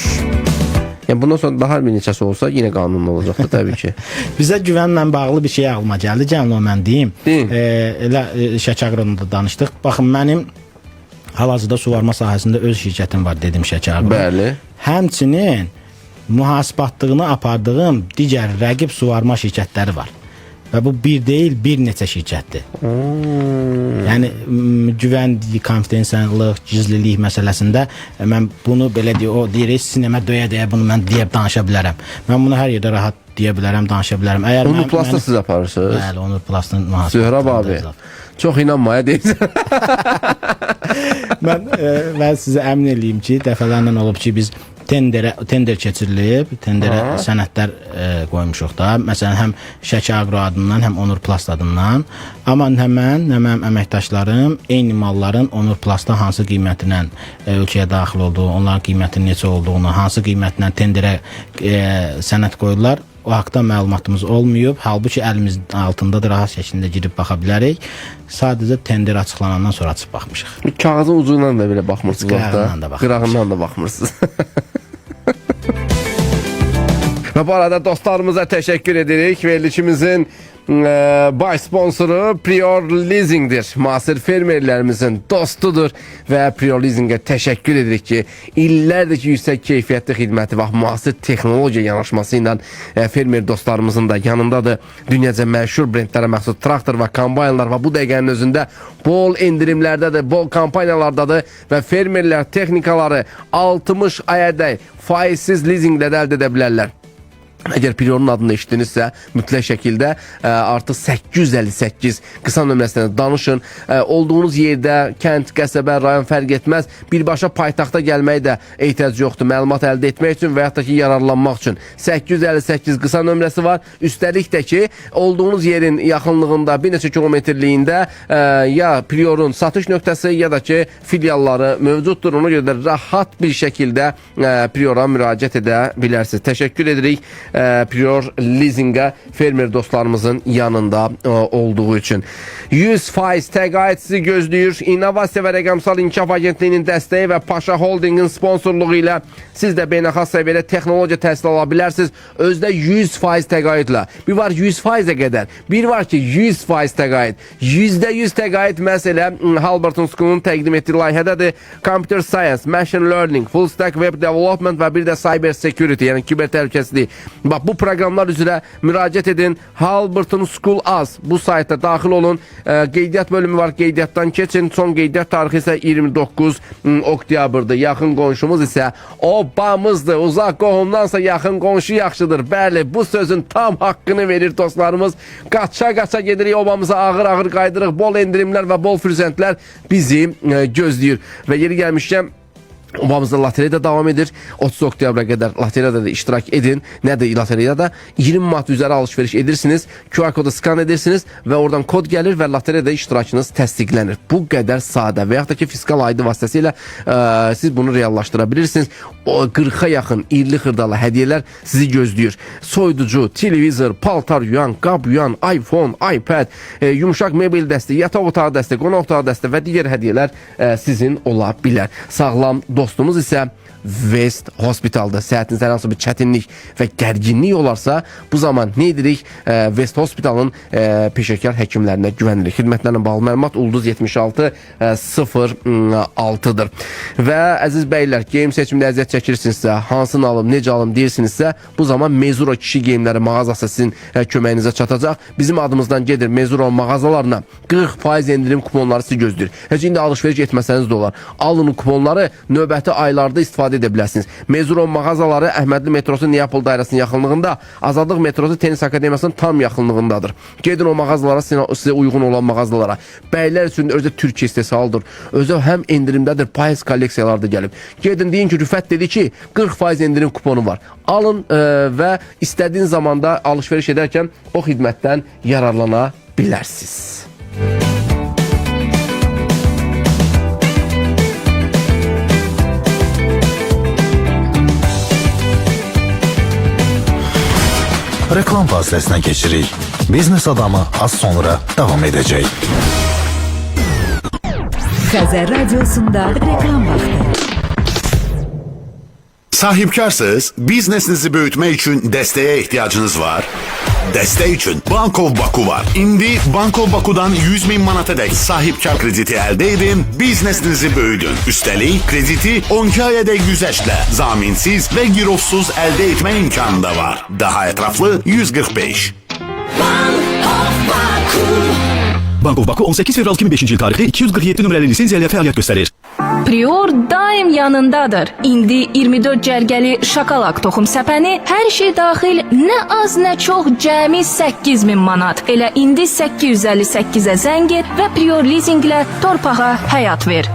Yəni bundan sonra daha bir neçəsi olsa yenə qanunlu olacaqdı təbii ki. Bizə güvənlə bağlı bir şey ağlıma gəldi. Gəlin o mən deyim. Elə Şəki Aqronda danışdıq. Baxın, mənim hal-hazırda suvarma sahəsində öz şirkətim var, dedim Şəki Aqron. Bəli. Həmçinin mühasibatlığını apardığım digər rəqib suvarma şirkətləri var. Və bu bir deyil, bir neçə şirkətdir. Yəni güvənlik, konfidensiallıq, gizlilik məsələsində mən bunu belə deyirik, sinəmə döyə-döyə bunu mən deyib danışa bilərəm. Mən bunu hər yerdə rahat deyə bilərəm, danışa bilərəm. Onur Plastı siz aparırsınız? Bəli, Onur Plastın mühasibatı. Zöhrab abi, çox inanmaya deyirsən. Mən sizə əmin edeyim ki, dəfələrlə olub ki, biz tender keçirilib, tenderə sənədlər qoymuşuq da. Məsələn, həm Şəki Aqro adından, həm Onur Plast adından. Amma nə mən, nə mənim əməkdaşlarım eyni malların Onur Plastda hansı qiymətlə ölkəyə daxil olduğu, onların qiymətinin neçə olduğunu, hansı qiymətlə tenderə sənəd qoyurlar. O haqda məlumatımız olmayıb. Halbuki əlimizin altındadır, rahat şəkildə girib baxa bilərik. Sadəcə tender açıqlanandan sonra açıb baxmışıq. Kağızın ucu ilə də belə baxmırsınız. Qırağından da baxmırsınız. Və bu arada dostlarımıza təşəkkür edirik. Verilişimizin baş sponsoru Prior Leasing'dir. Müasir fermerlərimizin dostudur və Prior Leasing'ə təşəkkür edirik ki, illərdir ki, yüksək keyfiyyətli xidməti və müasir texnologiya yanaşması ilə fermer dostlarımızın da yanındadır. Dünyaca məşhur brendlərə məxsus traktor və kombaynlar və bu dəqiqənin özündə bol endirimlərdədir, bol kampanyalardadır və fermerlər texnikaları 60 ayədək faizsiz leasinglə də əldə edə bilərlər. Əgər Prior'un adını eşitdinizsə, mütləq şəkildə artıq 858 qısa nömrəsindən danışın. Olduğunuz yerdə, kənd, qəsəbə, rayon fərq etməz. Birbaşa paytaxta gəlməyə də ehtiyac yoxdur. Məlumat əldə etmək üçün və yaxud da ki, yararlanmaq üçün. 858 qısa nömrəsi var. Üstəlik də ki, olduğunuz yerin yaxınlığında, bir neçə kilometrliyində ya Prior'un satış nöqtəsi ya da ki, filialları mövcuddur. Ona görə də rahat bir şəkildə Prior'a müraciət edə bilərsiniz. Təşəkkür edirik Prior Leasing'ə fermer dostlarımızın yanında olduğu üçün. 100% təqaüd sizi gözləyir. İnnovasiya və Rəqəmsal İnkişaf Agentliyinin dəstəyi və Paşa Holdingin sponsorluğu ilə siz də beynəlxalq səviyyədə texnologiya təhsil ala bilərsiniz. Özdə 100% təqaüdlə. Bir var 100%-ə qədər. Bir var ki 100% təqaüd. %100 təqaüd məsələ Halberton School'un təqdim etdiyi layihədədir. Computer Science, Machine Learning, Full Stack Web Development və bir də Cyber Security, yəni kiber təhlükəsizlik. Bax, bu proqramlar üzrə müraciət edin. Halberton School Az. Bu saytda daxil olun. Qeydiyyat bölümü var. Qeydiyyatdan keçin. Son qeydiyyat tarixi isə 29 oktyabrdır. Yaxın qonşumuz isə obamızdır. Uzaq qohumdansa yaxın qonşu yaxşıdır. Bəli, bu sözün tam haqqını verir dostlarımız. Qaça-qaça gedirik obamıza, ağır-ağır qaydırıq. Bol endirimlər və bol fürsətlər bizi gözləyir. Və yeri gəlmişkən Obamızda lotereya da davam edir. 30 oktyabra qədər lotereyada da iştirak edin. Nədir lotereyada? 20 manat üzəri alış-veriş edirsiniz. QR kodu skan edirsiniz və oradan kod gəlir və lotereyada iştirakınız təsdiqlənir. Bu qədər sadə və yaxud da ki fiskal aydı vasitəsilə siz bunu reallaşdıra bilirsiniz. O 40-a yaxın irli xırdalı hədiyyələr sizi gözləyir. Soyuducu, televizor, paltar yuyan, qab yuyan, iPhone, iPad, yumuşaq mebel dəstəyi, yataq otağı dəstəyi, qonaq otağı dəstəyi və digər hədiyyələr sizin ola bilər. Sağlam dostumuz isə West Hospital'da. Səhətinizdə hər hansı bir çətinlik və gərginlik olarsa, bu zaman nə edirik? West Hospital'ın peşəkar həkimlərinə güvənilir. Xidmətlərlə bağlı məlumat Ulduz 76 06-dır. Və əziz bəylər, geyim seçimində əziyyət çəkirsinizsə, hansını alım, necə alım deyirsinizsə, bu zaman Mezuro kişi geyimləri mağazası sizin köməyinizə çatacaq. Bizim adımızdan gedir Mezuro mağazalarına 40% endirim kuponları sizi gözləyir. Heç indi alış-veriş etməsəniz də olar. Alın kuponları, növbəti aylarda istifadə edə bilərsiniz. Mezuro mağazaları Əhmədli metrosu Neapol dairəsinin yaxınlığında, Azadlıq metrosu Tenis Akademiyasının tam yaxınlığındadır. Gedin o mağazalara, sizə uyğun olan mağazalara. Bəylər üçün özü Türkiyə istehsalıdır. Özü həm endirimdədir, payız kolleksiyalar da gəlib. Gedin deyin ki, Rüfət dedi ki, 40% endirim kuponu var. Alın və istədiyin zamanda alış-veriş edərkən o xidmətdən yararlana bilərsiniz. Reklam fasiləsinə keçirik. Biznes adamı az sonra davam edəcək. Xəzər Radiosunda reklam vaxtı. Sahibkarsınız, biznesinizi böyütmək üçün dəstəyə ehtiyacınız var. Dəstək üçün Bankov Baku var. İndi Bankov Baku'dan 100.000 manatadək sahibkar krediti əldə edin, biznesinizi böyüdün. Üstəlik, krediti 12 ayədək güzəştlə, zaminsiz və girovsuz əldə etmə imkanı da var. Daha ətraflı 145. Bankov Baku 18 fevral 2005-ci il tarixi 247 nömrəli lisenziya ilə fəaliyyət göstərir. Prior daim yanındadır. İndi 24 cərgəli şokolad toxum səpəni, hər şey daxil nə az nə çox cəmi 8.000 manat. Elə indi 858-ə zəng et və Prior leasinglə torpağa həyat ver.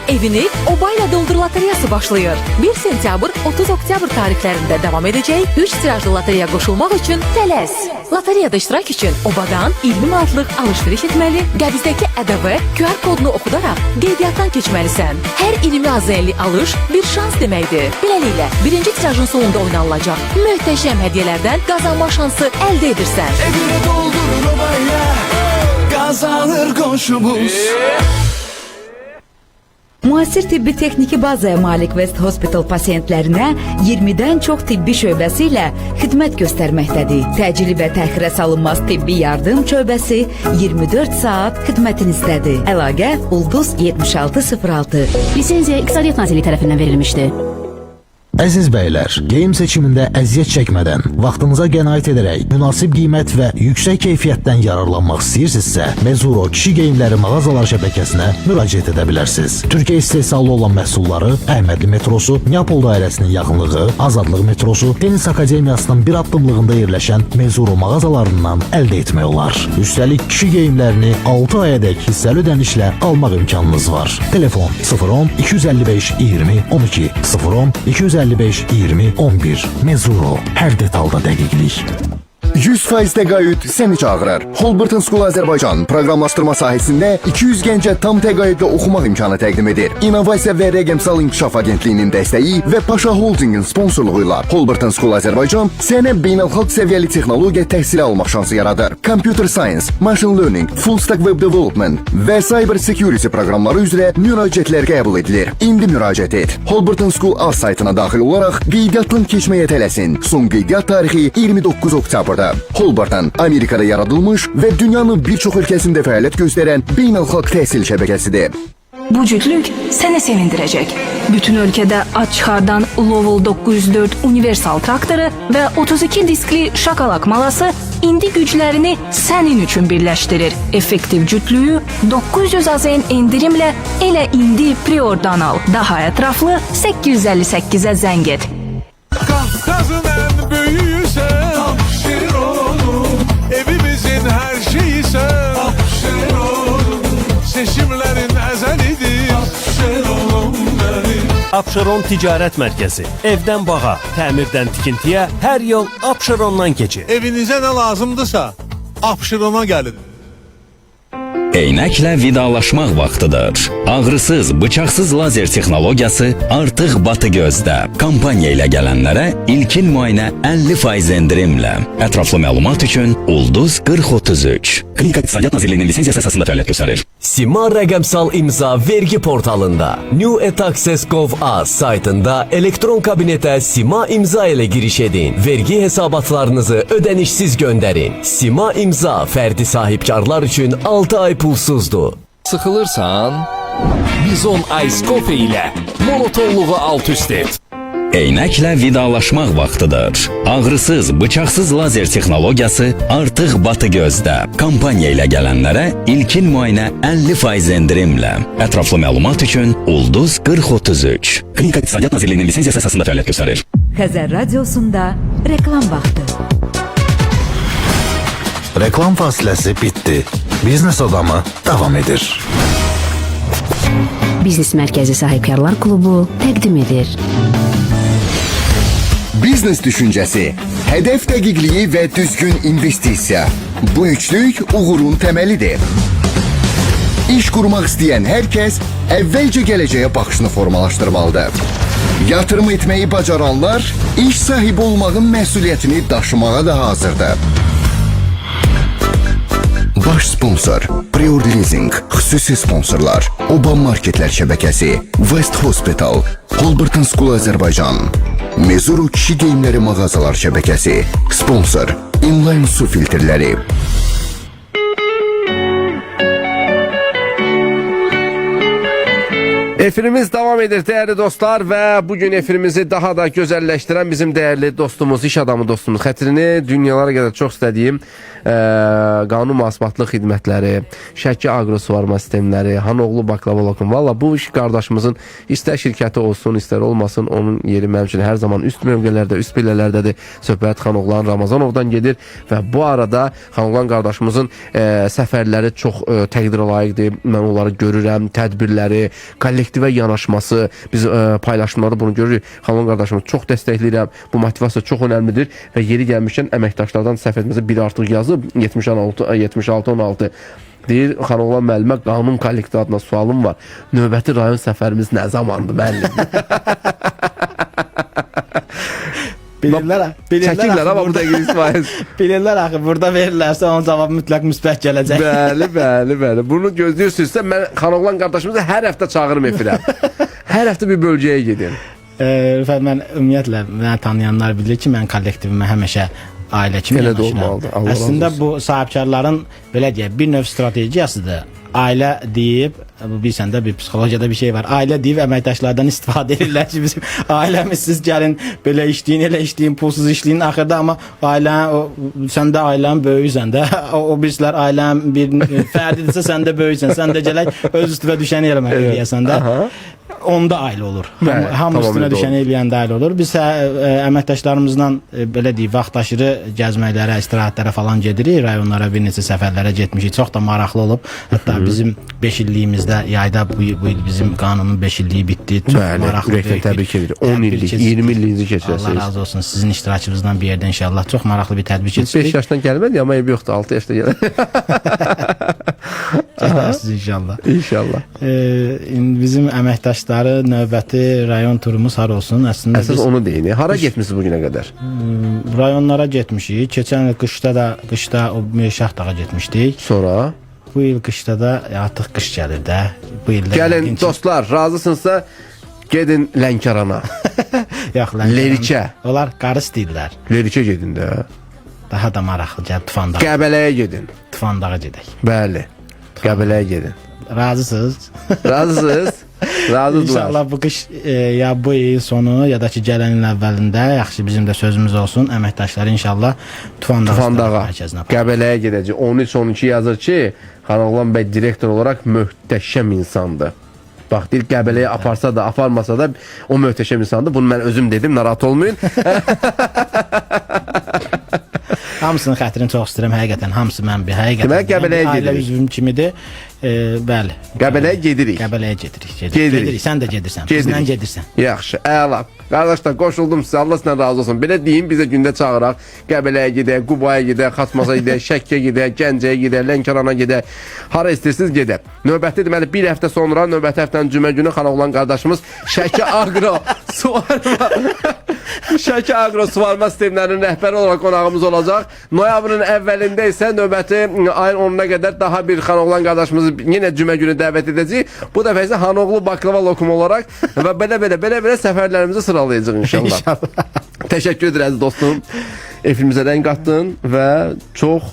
Evini obayla doldur loteriyası başlayır. 1 sentyabr 30 oktyabr tarixlərində davam edəcək 3 tirajlı loteriya qoşulmaq üçün tələs. Loteriyada iştirak üçün obadan 20 manatlıq alış-veriş etməli, qəbizdəki ƏDV QR kodunu oxudaraq qeydiyyatdan keçməlisən. Hər 20 AZN-li alış bir şans deməkdir. Beləliklə, birinci tirajın sonunda oynanılacaq möhtəşəm hədiyyələrdən qazanma şansı əldə edirsən. Evini doldurur obayla, qazanır qonşumuz. Müasir tibbi texniki bazaya malik West Hospital pasiyentlərinə 20-dən çox tibbi şöbəsi ilə xidmət göstərməkdədir. Təcili və təxirə salınmaz tibbi yardım şöbəsi 24 saat xidmətinizdədir. Əlaqə Ulduz 7606. Lisenziya İqtisadiyyat Nazirliyi tərəfindən verilmişdir. Əziz bəylər, geyim seçimində əziyyət çəkmədən, vaxtınıza qənaət edərək, münasib qiymət və yüksək keyfiyyətdən yararlanmaq istəyirsinizsə, Mezuro kişi geyimləri mağazalar şəbəkəsinə müraciət edə bilərsiniz. Türkiyə istehsalı olan məhsulları Əhmədli metrosu, Neapol dairəsinin yaxınlığı, Azadlıq metrosu, Tenis Akademiyasının bir addımlığında yerləşən Mezuro mağazalarından əldə etmək olar. Üstəlik kişi geyimlərini 6 ayədək hissəli ödənişlə almaq imkanınız var. Telefon 010 255 20 12 010 255 20 11. Mezuro, hər detalda dəqiqlik. 100% təqaüd səni çağırır. Holberton School Azərbaycan proqramlaşdırma sahəsində 200 gəncə tam təqaüdlə oxumaq imkanı təqdim edir. İnnovasiya və rəqəmsal inkişaf agentliyinin dəstəyi və Paşa Holdingin sponsorluğu ilə Holberton School Azərbaycan sənə beynəlxalq səviyyəli texnologiya təhsili almaq şansı yaradır. Computer Science, Machine Learning, Full Stack Web Development və Cyber Security proqramları üzrə müraciətlər qəbul edilir. İndi müraciət et. Holberton School az saytına daxil olaraq qeydiyyatdan keçməyə tələsin. Son qeydiyyat tarixi 29 oktyabrda. Holberton, Amerikada yaradılmış və dünyanın bir çox ölkəsində fəaliyyət göstərən beynəlxalq təhsil şəbəkəsidir. Bu cütlük səni sevindirəcək. Bütün ölkədə Açıqardan Lovol 904 universal traktoru və 32 diskli şokolad malası indi güclərini sənin üçün birləşdirir. Effektiv cütlüyü 900 AZN endirimlə elə indi Prior'dan al. Daha ətraflı 858-ə zəng et. Qafqazın ən böyüyüsən, tapşır onu. Evimizin hər şeyisən, tapşır onu. Seçimlərin əzəlidir, tapşır onu. Abşeron Ticarət Mərkəzi. Evdən bağa, təmirdən tikintiyə hər yol Abşerondan keçir. Evinizə nə lazımdırsa, Abşerona gəlin. Eynəklə vidalaşmaq vaxtıdır. Ağrısız, bıçaqsız lazer texnologiyası artıq Batı gözdə. Kampaniya ilə gələnlərə ilkin müayinə 50% endirimlə. Ətraflı məlumat üçün Ulduz 4033. Klinika İqtisadiyyat Nazirliyinin lisensiyası əsasında fəaliyyət göstərir. Sima rəqəmsal imza vergi portalında New Etaxes.gov.az saytında elektron kabinetə Sima imza ilə giriş edin. Vergi hesabatlarınızı ödənişsiz göndərin. Sima imza fərdi sahibkarlar üçün 6 ay pulsuzdur. Sıxılırsan, Bizon Ice Coffee ilə monotonluğu alt üst et. Eynəklə vidalaşmaq vaxtıdır. Ağrısız, bıçaqsız lazer texnologiyası artıq Batı gözdə. Kampaniya ilə gələnlərə ilkin müayinə 50% endirimlə. Ətraflı məlumat üçün Ulduz 4033. Klinika İqtisadiyyat Nazirliyinin lisensiyası əsasında fəaliyyət göstərir. Xəzər radiosunda reklam vaxtı. Reklam fasiləsi bitdi. Biznes adamı davam edir. Biznes Mərkəzi Sahibkarlar Klubu təqdim edir. Biznes düşüncəsi, hədəf dəqiqliyi və düzgün investisiya. Bu üçlük uğurun təməlidir. İş qurmaq istəyən hər kəs əvvəlcə gələcəyə baxışını formalaşdırmalıdır. Yatırım etməyi bacaranlar iş sahibi olmağın məsuliyyətini daşımağa da hazırdır. Baş sponsor Prior Leasing, xüsusi sponsorlar Oban Marketlər şəbəkəsi, West Hospital, Holberton School Azərbaycan, Mezuru kişi geyimləri mağazalar şəbəkəsi, sponsor Inline su filtrləri. Efirimiz devam edir değerli dostlar ve bugün efirimizi daha da güzelleştiren bizim değerli dostumuz, iş adamı dostumuz xətrini dünyalara qədər çox istədiyim qanun mühasibatlıq xidmətləri, Şəki agrosuvarma sistemləri, Hanoğlu baklava lokum. Valla bu iş qardaşımızın istər şirkəti olsun, istər olmasın, onun yeri mənim üçün hər zaman üst mövqelərdə, üst pillələrdədir. Söhbət Xanoğlan Ramazanovdan gedir və bu arada Xanoğlan qardaşımızın səfərləri çox təqdirə layiqdir. Mən onları görürəm, tədbirləri, kollektivə yanaşması, biz paylaşımlarda bunu görürük. Xanoğlan qardaşımız çox dəstəkləyirəm. Bu motivasiya çox önəmlidir və yeri gəlmişkən əməkdaşlardan səhv etməsə bir artıq yazıb 76-16 deyir. Xanoğlan müəllimə qanun kollektivi adına sualım var. Növbəti rayon səfərimiz nə zamandır müəllim? Çəkirlər ama burada İsmail. Bilirlər axı, burada verirlərsə onun cavabı mütləq müsbət gələcək. Bəli. Bunu gözləyirsinizsə mən Xanoğlan qardaşımızı hər həftə çağırım efirə. Hər həftə bir bölgəyə gedin. Rüfət, mən ümumiyyətlə məni tanıyanlar bilir ki, mən kollektivimə həmişə ailə kimi yanaşıram. Əslində bu sahibkarların belə deyək, bir növ strategiyasıdır. Ailə deyib, bilirsən də bir psixologiyada bir şey var. Ailə deyib əməkdaşlardan istifadə edirlər ki, bizim ailəmiz siz gəlin belə işləyin, elə işləyin, pulsuz işləyin. Axırda amma sən də ailənin böyüysən də, o birislər ailənin bir fərdidirsə sən də böyüysən. Sən də gələk öz üstünə düşəni eləmək eləyəsən də. Onda ailə olur. Hamı üstünə düşəni eləyəndə ailə olur. Biz əməkdaşlarımızla belə deyək, vaxtaşırı gəzməklərə, istirahətlərə falan gedirik. Rayonlara bir neçə səfərlərə getmişik. Çox da maraqlı olub. Hətta bizim 5 illiyimizdə yayda bu il bizim qanunun 5 illiyi bitdi. Çox maraqlı. Ürəkdən təbrik edirik. 10 illik, 20 illiyinizi keçirsiniz. Allah razı olsun. Sizin iştirakınızdan bir yerdə inşallah çox maraqlı bir tədbir keçirdik. 5 yaşdan gəlmədi, amma eybi yoxdur. 6 yaşda gəlir. Gedərsiniz inşallah. İnşallah. Bizim əməkdaşları növbəti rayon turumuz har olsun. Əslində əsas onu deyin. Hara getmisiniz bugünə qədər? Rayonlara getmişik. Keçən il qışda o Şahdağa getmişdik. Sonra bu il qışda da artıq qış gəlir də. Bu ildə gəlin dostlar, razısınızsa gedin Lənkərana. Yox, Lerikə. Onlar qarı istəyirlər. Lerikə gedin də. Daha da maraqlı gəl Tufandağa. Qəbələyə gedin. Tufandağa gedək. Bəli. Qəbələyə gedin. Razısınız? Razısınız? Razıdırlar. İnşallah bu qış ya bu il sonu ya da ki gələn il əvvəlində yaxşı bizim də sözümüz olsun. Əməkdaşlar inşallah Tufandağa Qəbələyə gedəcək. 13-12 yazır ki, Xanoğlan bəy direktor olaraq möhtəşəm insandır. Bax, deyir, Qəbələyə aparsa da, aparmasa da o möhtəşəm insandır. Bunu mən özüm dedim, narahat olmayın. Hamısının xətrini çox istəyirəm, həqiqətən hamısı mən bir həqiqətən. Demək Qəbələyə ailə gedirik. üzvüm kimidir. Bəli. Qəbələyə gedirik. Qəbələyə gedirik. Sən də gedirsən. Bizlə gedirsən. Yaxşı, əla. Qardaşlar, qoşuldum sizə. Allah sizdən razı olsun. Belə deyim, bizə gündə çağıraq. Qəbələyə gedək, Qubaya gedək, Xaçmaza gedək, Şəkkə gedək, Gəncəyə gedək, Lənkərana gedək. Hara istəyirsiniz gedək. Növbəti deməli bir həftə sonra, növbəti həftənin cümə günü Xanoğlan qardaşımız Şəki Agro Şəki Agro suvarma sistemlərinin rəhbəri olaraq qonağımız olacaq. Noyabrın əvvəlində isə növbəti ayın 10-una qədər daha bir Xanoğlan qardaşımızı yenə cümə günü dəvət edəcəyik. Bu dəfə isə Hanoğlu baklava lokumu olaraq və belə səfərlərimizi sıralayacağıq inşallah. Təşəkkür edirəm dostum. Efrimizə rəng qatdın və çox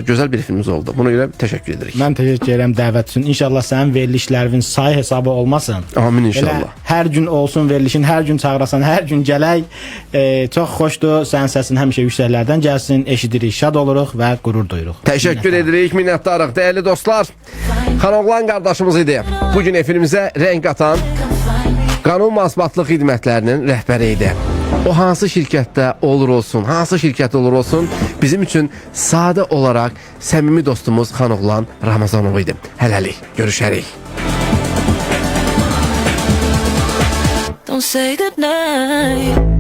gözəl bir efirimiz oldu. Buna görə təşəkkür edirik. Mən təşəkkür edirəm dəvət üçün. İnşallah sənin verilişlərin sayı hesabı olmasın. Amin inşallah. Elə hər gün olsun verilişin, hər gün çağırasan, hər gün gələk. Çox xoşdur. Sənin səsin həmişə yüksəklərdən gəlsin. Eşidirik, şad oluruq və qürur duyuruq. Təşəkkür edirik, minnətdarıq. Dəyərli dostlar, Xanoğlan qardaşımız idi. Bugün efirimizə rəng qatan qanun məsuliyyətli xidmətlərinin rəhbəri idi. O hansı şirkətdə olur olsun, hansı şirkət olur olsun, bizim üçün sadə olaraq səmimi dostumuz Xanoğlan Ramazanov idi. Hələlik, görüşərik. Don't say goodnight.